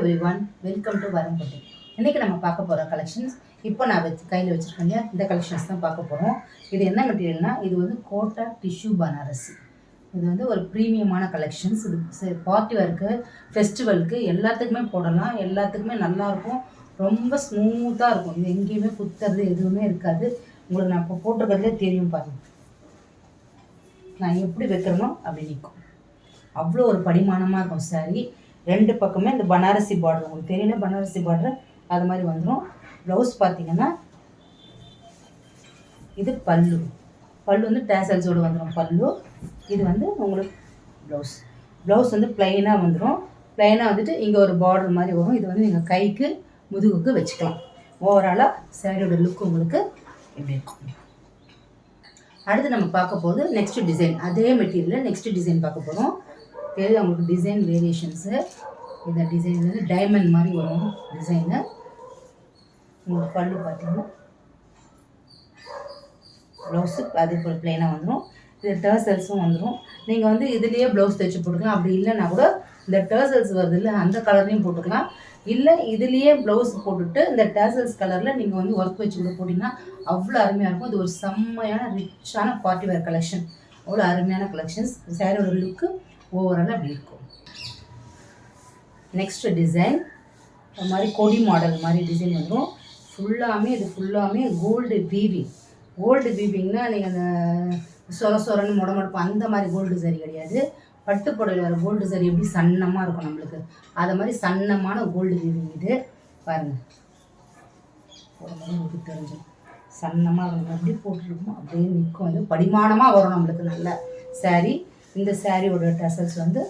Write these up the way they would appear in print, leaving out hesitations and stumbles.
Everyone, welcome to வரம்பட்டி. இன்றைக்கி நம்ம பார்க்க போகிற கலெக்ஷன்ஸ் இப்போ நான் கையில் வச்சுருக்கேன் இல்லையா, இந்த கலெக்ஷன்ஸ் தான் பார்க்க போகிறோம். இது என்ன மெட்டீரியல்னால், இது வந்து கோட்டா டிஷ்யூ பனாரசி. இது வந்து ஒரு ப்ரீமியமான கலெக்ஷன்ஸ். இது பார்ட்டி வேர்க்கு, ஃபெஸ்டிவலுக்கு எல்லாத்துக்குமே போடலாம். எல்லாத்துக்குமே நல்லாயிருக்கும், ரொம்ப ஸ்மூத்தாக இருக்கும். இது எங்கேயுமே குத்துறது எதுவுமே இருக்காது. உங்களுக்கு நான் இப்போ போட்டிருக்கிறதுலே தெரியும் பாருங்கள், நான் எப்படி வைக்கிறனோ அப்படி நிற்கும். அவ்வளோ ஒரு படிமானமாக இருக்கும் சாரீ. ரெண்டு பக்கமே இந்த பனாரசி பார்டர், உங்களுக்கு தெரியல பனாரசி பார்டர் அது மாதிரி வந்துடும். ப்ளவுஸ் பார்த்தீங்கன்னா இது பல்லு வந்து டேசல்ஸோடு வந்துடும் பல்லு. இது வந்து உங்களுக்கு ப்ளவுஸ் வந்து ப்ளைனாக வந்துடும். ப்ளைனாக வந்துட்டு இங்கே ஒரு பார்டர் மாதிரி வரும். இது வந்து நீங்கள் கைக்கு முதுகுக்கு வச்சுக்கலாம். ஓவராலாக சாரியோட லுக் உங்களுக்கு எப்படி இருக்கும். அடுத்து நம்ம பார்க்க போகிறது நெக்ஸ்ட் டிசைன். அதே மெட்டீரியலில் நெக்ஸ்ட் டிசைன் பார்க்க போகிறோம். தெரியுது உங்களுக்கு டிசைன் வேரியேஷன்ஸு. இந்த டிசைன் வந்து டைமண்ட் மாதிரி வரும் டிசைனு. உங்களுக்கு பல்லு பார்த்தீங்கன்னா ப்ளவுஸு அதே போல் ப்ளைனாக வந்துடும். இது டர்சல்ஸும் வந்துடும். நீங்கள் வந்து இதுலேயே ப்ளவுஸ் தைச்சி போட்டுக்கலாம். அப்படி இல்லைன்னா கூட இந்த டர்சல்ஸ் வருது இல்லை, அந்த கலர்லேயும் போட்டுக்கலாம். இல்லை இதுலேயே ப்ளவுஸ் போட்டுட்டு இந்த டர்சல்ஸ் கலரில் நீங்கள் வந்து ஒர்க் வச்சு கூட போட்டிங்கன்னா அவ்வளோ அருமையாக இருக்கும். இது ஒரு செம்மையான ரிச்சான பார்ட்டி வேர் கலெக்ஷன். அவ்வளோ அருமையான கலெக்ஷன்ஸ். சாரியோட லுக்கு ஓவராலாக அப்படி இருக்கும். நெக்ஸ்ட் டிசைன் இந்த மாதிரி கொடி மாடல் மாதிரி டிசைன் வந்துடும். இது ஃபுல்லாமே கோல்டு வீவிங். கோல்டு வீவிங்னா நீங்கள் அந்த சொரன்னு முடமுடப்பு அந்த மாதிரி கோல்டு சரி கிடையாது. பட்டு புடவையில் வர கோல்டு சரி எப்படி சன்னமாக இருக்கும் நம்மளுக்கு, அதை மாதிரி சன்னமான கோல்டு வீவிங். இது பாருங்கள், உங்களுக்கு தெரிஞ்சும் சன்னமாக இருக்கும். எப்படி போட்டுருக்கோம் அப்படியே நிற்கும். இது படிமானமாக வரும் நம்மளுக்கு நல்ல சாரீ. இந்த சாரியோட டசல்ஸ் வந்து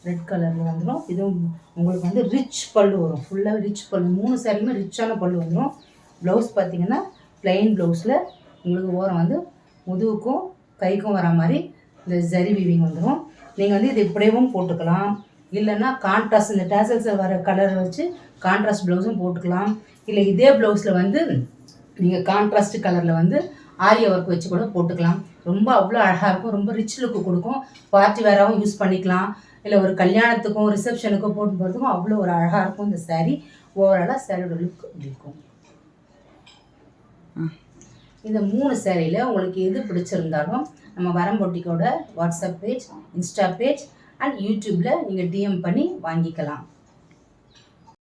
ரெட் கலரில் வந்துடும். இதுவும் உங்களுக்கு வந்து ரிச் பல்லு வரும். ஃபுல்லாக ரிச் பல்லு. 3 சாரியுமே ரிச்சான பல்லு வந்துடும். ப்ளவுஸ் பார்த்தீங்கன்னா ப்ளைன் ப்ளவுஸில் உங்களுக்கு ஓரம் வந்து முதுகுக்கும் கைக்கும் வர மாதிரி இந்த ஜரி வீவிங் வந்துடும். நீங்கள் வந்து இது இப்படியேவும் போட்டுக்கலாம். இல்லைன்னா கான்ட்ராஸ்ட் இந்த டேசல்ஸில் வர கலரை வச்சு கான்ட்ராஸ்ட் ப்ளவுஸும் போட்டுக்கலாம். இல்லை இதே ப்ளவுஸில் வந்து நீங்கள் கான்ட்ராஸ்ட் கலரில் வந்து ஆரிய ஒர்க் வச்சு கூட போட்டுக்கலாம். ரொம்ப அவ்வளோ அழகாக இருக்கும். ரொம்ப ரிச் லுக்கு கொடுக்கும். பார்ட்டி வேறாகவும் யூஸ் பண்ணிக்கலாம். இல்லை ஒரு கல்யாணத்துக்கும் ரிசப்ஷனுக்கும் போட்டு போகிறதுக்கும் அவ்வளோ ஒரு அழகாக இருக்கும் இந்த சாரீ. ஓவராலாக சாரியோட லுக் இப்படி இருக்கும். இந்த 3 சாரியில் உங்களுக்கு எது பிடிச்சிருந்தாலும் நம்ம வரம்பொட்டிக்கோட WhatsApp page, Insta page and யூடியூப்பில் நீங்கள் டிஎம் பண்ணி வாங்கிக்கலாம்.